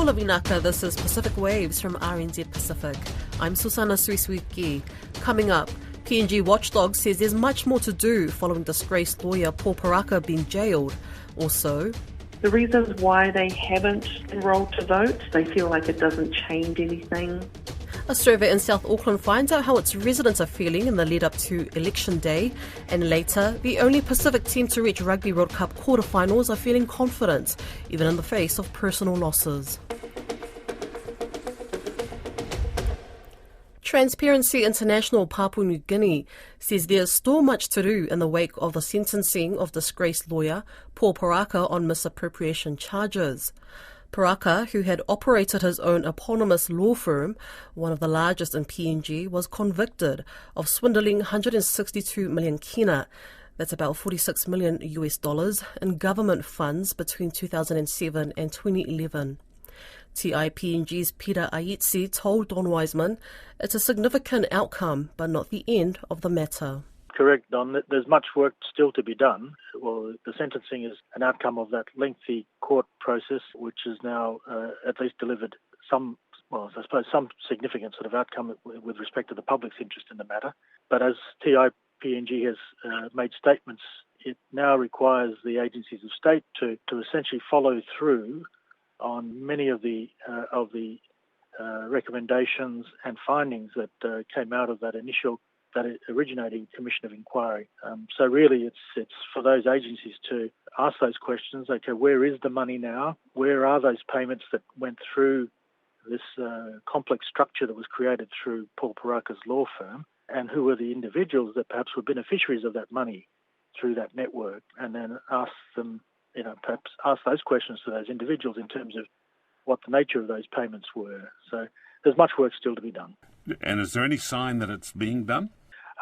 Kula Vinaka, this is Pacific Waves from RNZ Pacific. I'm Susana Suisuiki. Coming up, PNG watchdog says there's much more to do following disgraced lawyer Paul Paraka being jailed. Also, the reasons why they haven't enrolled to vote, they feel like it doesn't change anything. A survey in South Auckland finds out how its residents are feeling in the lead up to Election Day. And later, the only Pacific team to reach Rugby World Cup quarterfinals are feeling confident, even in the face of personal losses. Transparency International Papua New Guinea says there's still much to do in the wake of the sentencing of disgraced lawyer Paul Paraka on misappropriation charges. Paraka, who had operated his own eponymous law firm, one of the largest in PNG, was convicted of swindling 162 million kina, that's about $46 million in government funds between 2007 and 2011. TIPNG's Peter Ayitsi told Don Wiseman it's a significant outcome, but not the end of the matter. Correct, Don. There's much work still to be done. Well, the sentencing is an outcome of that lengthy court process, which has now at least delivered some significant sort of outcome with respect to the public's interest in the matter. But as TIPNG has made statements, it now requires the agencies of state to essentially follow through on many of the recommendations and findings that came out of that originating commission of inquiry. So really it's for those agencies to ask those questions. Okay, where is the money now? Where are those payments that went through this complex structure that was created through Paul Paraka's law firm? And who are the individuals that perhaps were beneficiaries of that money through that network? And then ask them, perhaps ask those questions to those individuals in terms of what the nature of those payments were. So there's much work still to be done. And is there any sign that it's being done?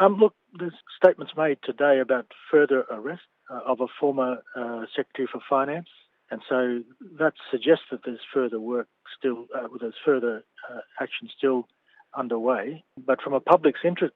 Look, there's statements made today about further arrest of a former Secretary for Finance, and so that suggests that there's further work still, there's further action still underway. But from a public interest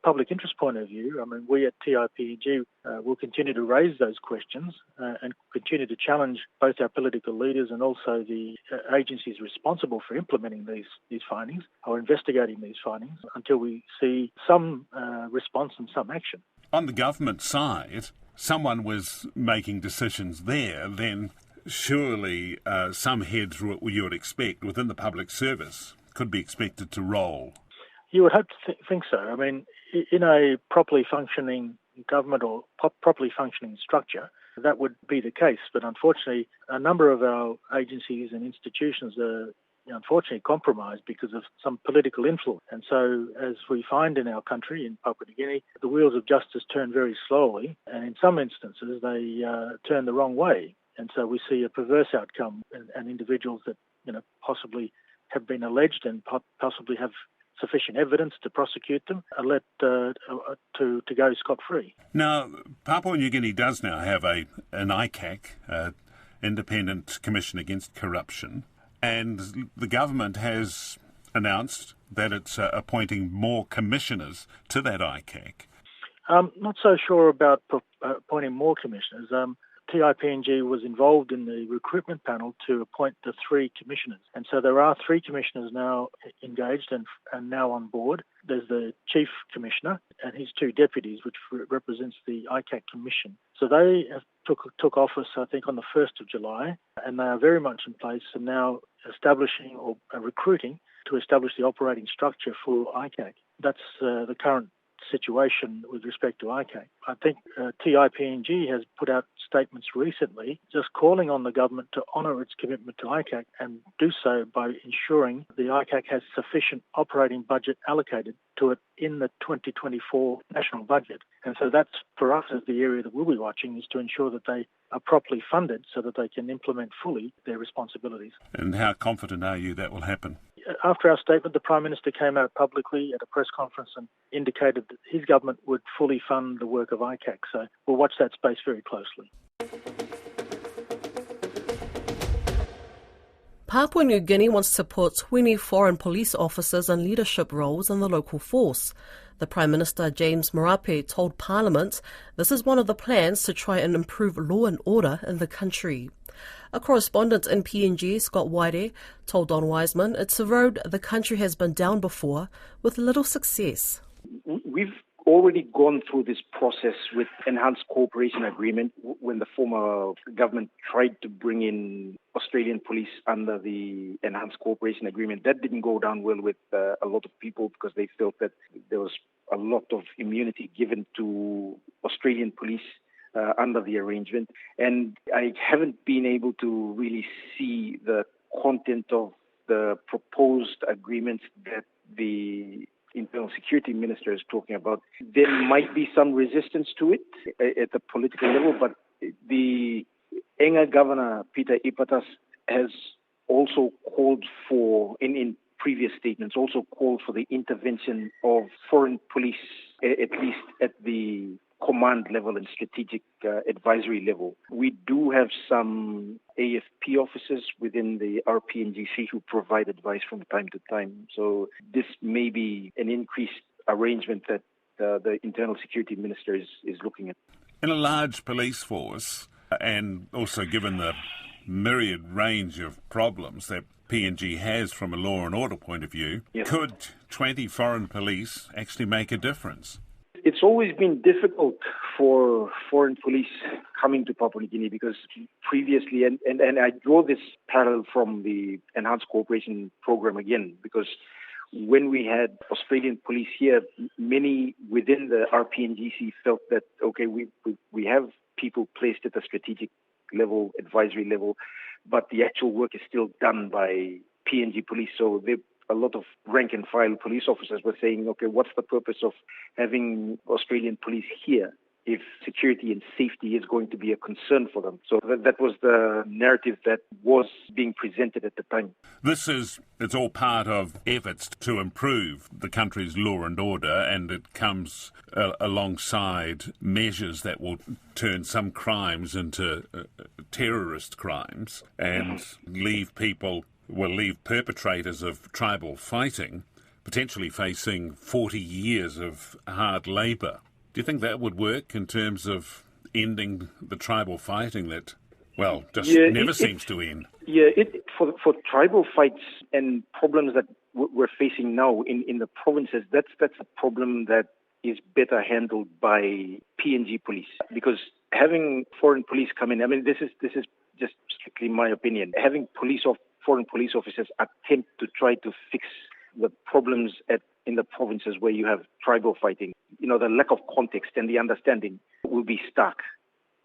point of view, I mean, we at TIPNG will continue to raise those questions and continue to challenge both our political leaders and also the agencies responsible for implementing these findings or investigating these findings until we see some response and some action. On the government side, someone was making decisions there, then surely some heads you would expect within the public service could be expected to roll. You would hope to think so. I mean, in a properly functioning government or properly functioning structure, that would be the case. But unfortunately, a number of our agencies and institutions are unfortunately compromised because of some political influence. And so, as we find in our country, in Papua New Guinea, the wheels of justice turn very slowly, and in some instances, they turn the wrong way. And so we see a perverse outcome, and individuals that possibly have been alleged and possibly have sufficient evidence to prosecute them are let to go scot-free. Now, Papua New Guinea does now have an ICAC, Independent Commission Against Corruption, and the government has announced that it's appointing more commissioners to that ICAC. Not so sure about appointing more commissioners. TIPNG was involved in the recruitment panel to appoint the 3 commissioners. And so there are 3 commissioners now engaged and now on board. There's the chief commissioner and his 2 deputies, which represents the ICAC commission. So they took office, I think, on the 1st of July, and they are very much in place and now establishing or recruiting to establish the operating structure for ICAC. That's the current situation with respect to ICAC. I think TIPNG has put out statements recently just calling on the government to honour its commitment to ICAC and do so by ensuring the ICAC has sufficient operating budget allocated to it in the 2024 national budget. And so that's, for us, as the area that we'll be watching, is to ensure that they are properly funded so that they can implement fully their responsibilities. And how confident are you that will happen? After our statement, the Prime Minister came out publicly at a press conference and indicated that his government would fully fund the work of ICAC. So we'll watch that space very closely. Papua New Guinea wants to put 20 foreign police officers in leadership roles in the local force. The Prime Minister, James Marape, told Parliament this is one of the plans to try and improve law and order in the country. A correspondent in PNG, Scott Waire, told Don Wiseman it's a road the country has been down before with little success. We've already gone through this process with enhanced cooperation agreement when the former government tried to bring in Australian police under the enhanced cooperation agreement. That didn't go down well with a lot of people because they felt that there was a lot of immunity given to Australian police under the arrangement. And I haven't been able to really see the content of the proposed agreements that the Internal Security Minister is talking about. There might be some resistance to it at the political level, but the Enga Governor, Peter Ipatas, has also called for, in previous statements, also called for the intervention of foreign police, at least at the command level and strategic advisory level. We do have some AFP officers within the RPNGC who provide advice from time to time. So this may be an increased arrangement that the Internal Security Minister is looking at. In a large police force, and also given the myriad range of problems that PNG has from a law and order point of view, Yes. Could 20 foreign police actually make a difference? It's always been difficult for foreign police coming to Papua New Guinea because previously, and I draw this parallel from the Enhanced Cooperation Program again, because when we had Australian police here, many within the RPNGC felt that, okay, we have people placed at the strategic level, advisory level, but the actual work is still done by PNG police. So a lot of rank and file police officers were saying, okay, what's the purpose of having Australian police here if security and safety is going to be a concern for them? So that was the narrative that was being presented at the time. It's all part of efforts to improve the country's law and order, and it comes alongside measures that will turn some crimes into terrorist crimes and leave perpetrators of tribal fighting potentially facing 40 years of hard labour. Do you think that would work in terms of ending the tribal fighting that, never seems to end? Yeah, for tribal fights and problems that we're facing now in the provinces, that's a problem that is better handled by PNG police. Because having foreign police come in, I mean, this is just strictly my opinion. Having foreign police officers attempt to try to fix the problems in the provinces where you have tribal fighting, the lack of context and the understanding will be stuck,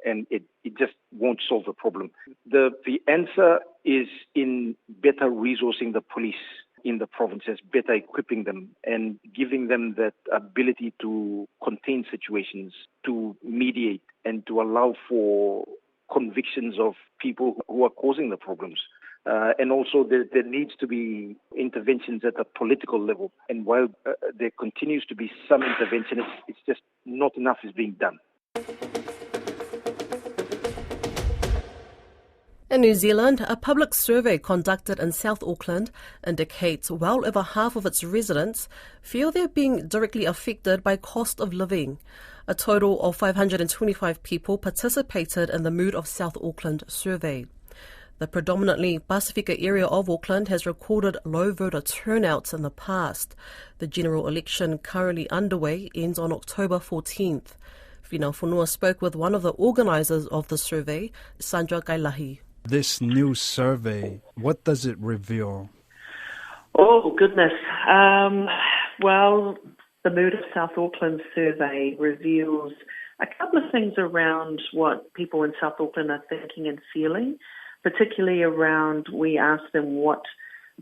and it just won't solve the problem. The answer is in better resourcing the police in the provinces, better equipping them and giving them that ability to contain situations, to mediate and to allow for convictions of people who are causing the problems. And also there needs to be interventions at a political level. And while there continues to be some intervention, it's just not enough is being done. In New Zealand, a public survey conducted in South Auckland indicates well over half of its residents feel they're being directly affected by cost of living. A total of 525 people participated in the Mood of South Auckland survey. The predominantly Pasifika area of Auckland has recorded low voter turnouts in the past. The general election currently underway ends on October 14th. Whina Whanua spoke with one of the organisers of the survey, Sandra Kailahi. This new survey, what does it reveal? Oh, goodness. The Mood of South Auckland survey reveals a couple of things around what people in South Auckland are thinking and feeling, particularly around, we ask them what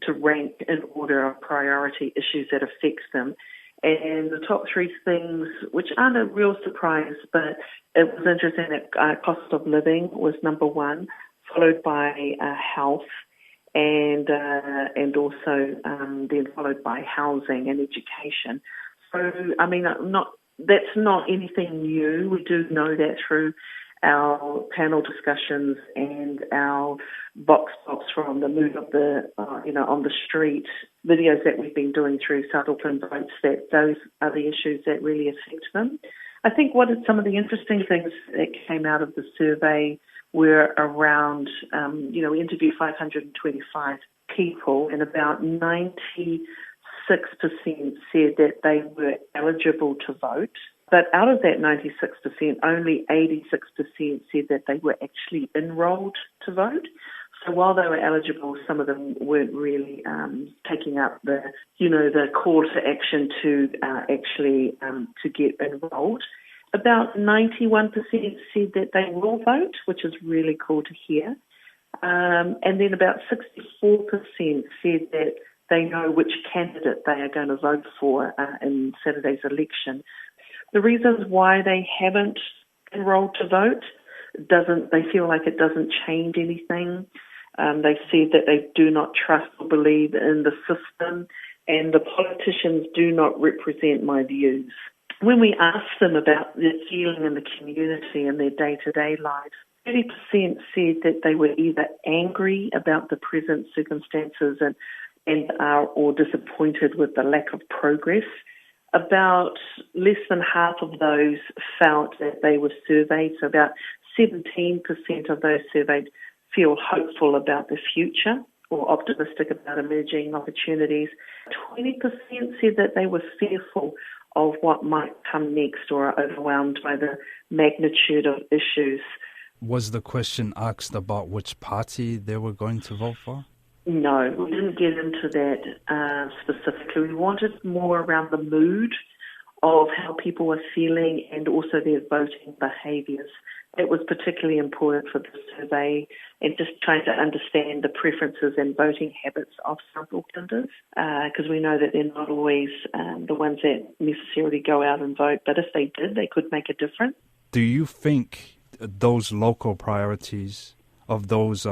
to rank in order of priority issues that affects them. And the top three things, which aren't a real surprise, but it was interesting that cost of living was number one, followed by health, and also then followed by housing and education. So, I mean, that's not anything new. We do know that through our panel discussions and our box from the mood of the, on the street videos that we've been doing through South Auckland Votes, that those are the issues that really affect them. I think some of the interesting things that came out of the survey were around, we interviewed 525 people, and about 96% said that they were eligible to vote. But out of that 96%, only 86% said that they were actually enrolled to vote. So while they were eligible, some of them weren't really taking up the call to action to to get enrolled. About 91% said that they will vote, which is really cool to hear. And then about 64% said that they know which candidate they are going to vote for in Saturday's election. The reasons why they haven't enrolled to vote they feel like it doesn't change anything. They said that they do not trust or believe in the system, and the politicians do not represent my views. When we asked them about their feeling in the community and their day-to-day lives, 30% said that they were either angry about the present circumstances and or disappointed with the lack of progress. About less than half of those felt that they were surveyed, so about 17% of those surveyed feel hopeful about the future or optimistic about emerging opportunities. 20% said that they were fearful of what might come next or are overwhelmed by the magnitude of issues. Was the question asked about which party they were going to vote for? No, we didn't get into that specifically. We wanted more around the mood of how people were feeling and also their voting behaviours. It was particularly important for the survey and just trying to understand the preferences and voting habits of South Aucklanders, because we know that they're not always the ones that necessarily go out and vote, but if they did, they could make a difference. Do you think those local priorities of those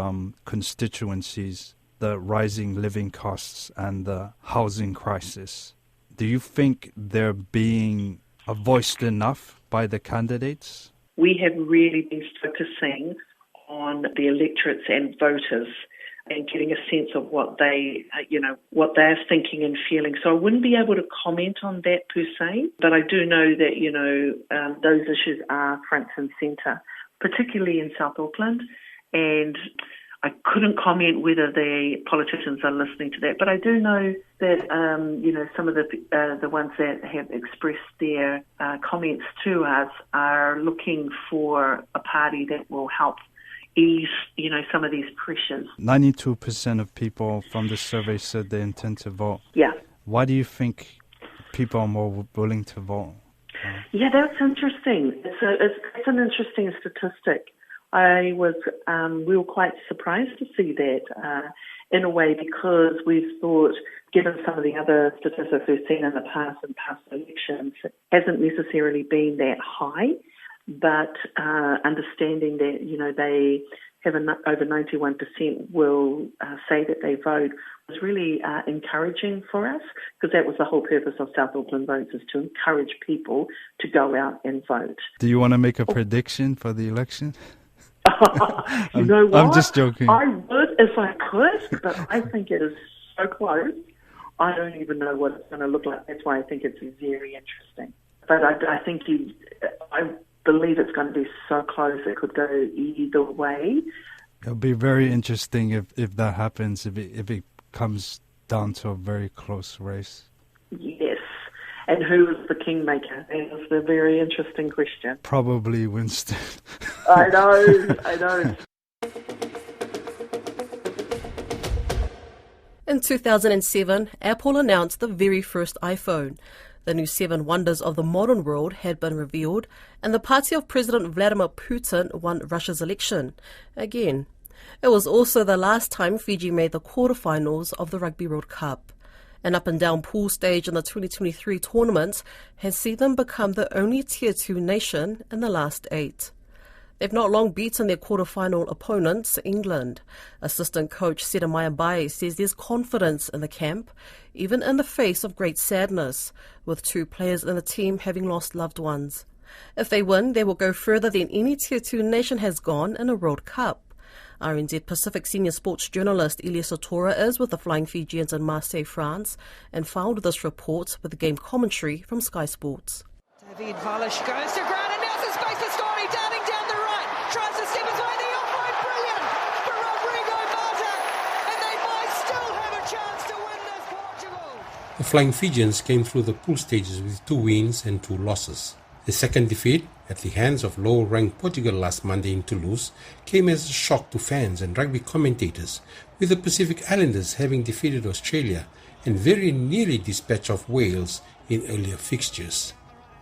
constituencies, the rising living costs and the housing crisis, do you think they're being voiced enough by the candidates? We have really been focusing on the electorates and voters and getting a sense of what what they're thinking and feeling. So I wouldn't be able to comment on that per se, but I do know that, those issues are front and centre, particularly in South Auckland, and I couldn't comment whether the politicians are listening to that, but I do know that some of the ones that have expressed their comments to us are looking for a party that will help ease, some of these pressures. 92% of people from the survey said they intend to vote. Yeah. Why do you think people are more willing to vote? Yeah, that's interesting. It's an interesting statistic. We were quite surprised to see that in a way, because we've thought, given some of the other statistics we've seen in the past and past elections, it hasn't necessarily been that high, but understanding that, they have over 91% will say that they vote was really encouraging for us, because that was the whole purpose of South Auckland Votes, is to encourage people to go out and vote. Do you want to make a prediction for the election? You know what? I'm just joking. I would if I could, but I think it is so close. I don't even know what it's going to look like. That's why I think it's very interesting. But I believe it's going to be so close it could go either way. It'll be very interesting if that happens, if it comes down to a very close race. Yes. And who is the kingmaker? That is the very interesting question. Probably Winston. I know. In 2007, Apple announced the very first iPhone. The new 7 wonders of the modern world had been revealed, and the party of President Vladimir Putin won Russia's election. Again. It was also the last time Fiji made the quarterfinals of the Rugby World Cup. An up-and-down pool stage in the 2023 tournament has seen them become the only Tier 2 nation in the last 8. They've not long beaten their quarter-final opponents, England. Assistant coach Sedamaya Bai says there's confidence in the camp, even in the face of great sadness, with 2 players in the team having lost loved ones. If they win, they will go further than any Tier 2 nation has gone in a World Cup. RNZ Pacific senior sports journalist Elias Otora is with the Flying Fijians in Marseille, France, and filed this report with the game commentary from Sky Sports. David Valish goes to ground and now's the space for Scotty, darting down the right, tries to step his way the offload, brilliant for Rodrigo Mata, and they might still have a chance to win this Portugal. The Flying Fijians came through the pool stages with 2 wins and 2 losses. The second defeat, at the hands of low-ranked Portugal last Monday in Toulouse, came as a shock to fans and rugby commentators, with the Pacific Islanders having defeated Australia and very nearly dispatched off Wales in earlier fixtures.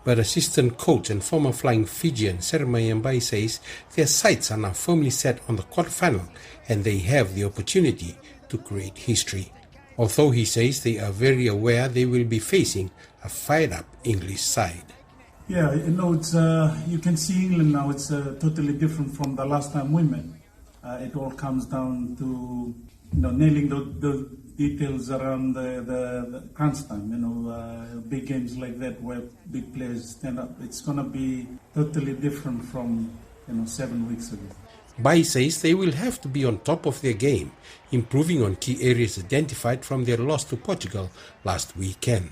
But assistant coach and former Flying Fijian Seremai Mbai says their sights are now firmly set on the quarterfinal and they have the opportunity to create history. Although he says they are very aware they will be facing a fired-up English side. Yeah, it's you can see England now. It's totally different from the last time we met. It all comes down to nailing the details around the crunch time. Big games like that where big players stand up. It's gonna be totally different from 7 weeks ago. Bai says they will have to be on top of their game, improving on key areas identified from their loss to Portugal last weekend.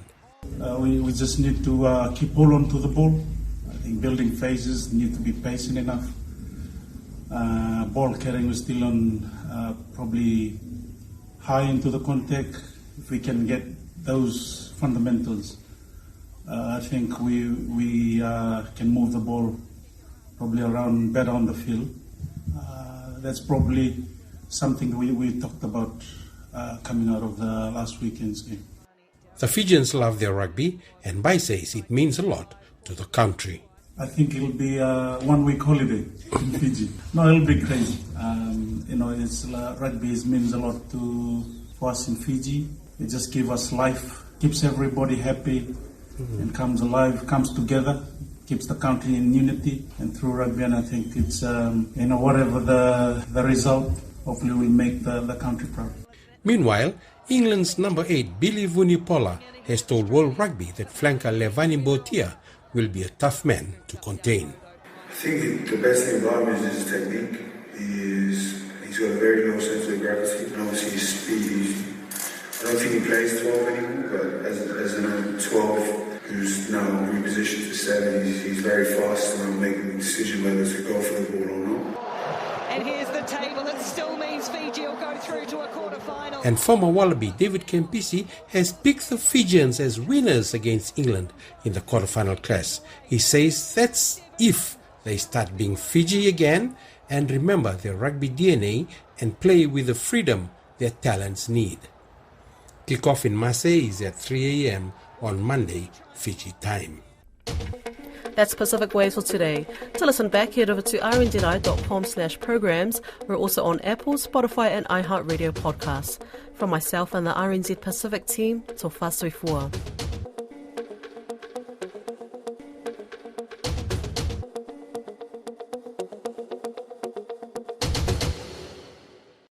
We just need to keep hold on to the ball. I think building phases need to be patient enough. Ball carrying was still on probably high into the contact. If we can get those fundamentals, I think we can move the ball probably around better on the field. That's probably something we talked about coming out of the last weekend's game. The Fijians love their rugby, and Bai says it means a lot to the country. I think it'll be a 1-week holiday in Fiji. No, it'll be crazy. Rugby means a lot for us in Fiji. It just gives us life, keeps everybody happy, and comes alive, comes together, keeps the country in unity. And through rugby, and I think it's whatever the result, hopefully will make the country proud. Meanwhile, England's number 8, Billy Vunipola, has told World Rugby that flanker Levani Botia will be a tough man to contain. I think the best thing about him is his technique. He's got a very low sense of gravity, and obviously his speed. I don't think he plays 12 anymore, but as a 12 who's now repositioned to 7, he's very fast and making the decision whether to go for the ball or not. And here's the table. It still means Fiji will go through to a quarterfinal. And former Wallaby David Kempisi has picked the Fijians as winners against England in the quarterfinal clash. He says that's if they start being Fiji again and remember their rugby DNA and play with the freedom their talents need. Kick-off in Marseille is at 3 a.m. on Monday, Fiji time. That's Pacific Waves for today. To listen back, head over to rnzi.com/programs. We're also on Apple, Spotify and iHeartRadio podcasts. From myself and the RNZ Pacific team, tō whāsui fua.